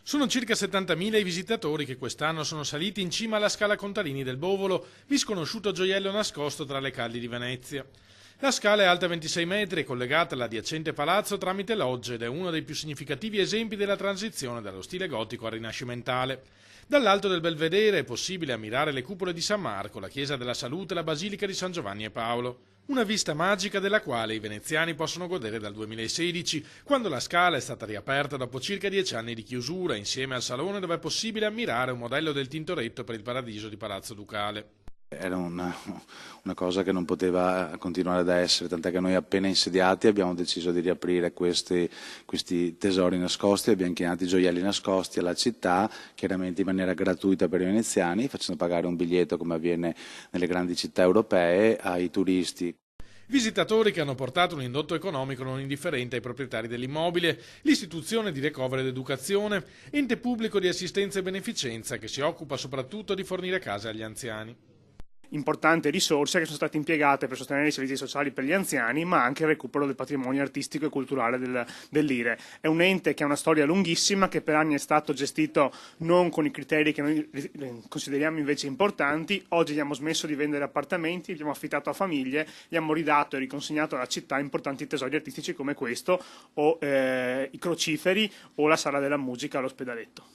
Sono circa 70.000 i visitatori che quest'anno sono saliti in cima alla Scala Contarini del Bovolo, misconosciuto gioiello nascosto tra le calli di Venezia. La scala è alta 26 metri e collegata all'adiacente palazzo tramite logge ed è uno dei più significativi esempi della transizione dallo stile gotico al rinascimentale. Dall'alto del Belvedere è possibile ammirare le cupole di San Marco, la Chiesa della Salute e la Basilica di San Giovanni e Paolo. Una vista magica della quale i veneziani possono godere dal 2016, quando la scala è stata riaperta dopo circa 10 anni di chiusura, insieme al salone dove è possibile ammirare un modello del Tintoretto per il Paradiso di Palazzo Ducale. Era una cosa che non poteva continuare ad essere, tant'è che noi appena insediati abbiamo deciso di riaprire questi tesori nascosti, abbiamo chiamato i gioielli nascosti alla città, chiaramente in maniera gratuita per i veneziani, facendo pagare un biglietto come avviene nelle grandi città europee ai turisti. Visitatori che hanno portato un indotto economico non indifferente ai proprietari dell'immobile, l'istituzione di Recovery ed Educazione, ente pubblico di assistenza e beneficenza che si occupa soprattutto di fornire case agli anziani. Importanti risorse che sono state impiegate per sostenere i servizi sociali per gli anziani, ma anche il recupero del patrimonio artistico e culturale dell'Ire. È un ente che ha una storia lunghissima, che per anni è stato gestito non con i criteri che noi consideriamo invece importanti. Oggi abbiamo smesso di vendere appartamenti, abbiamo affittato a famiglie, abbiamo ridato e riconsegnato alla città importanti tesori artistici come questo, o i crociferi o la sala della musica all'Ospedaletto.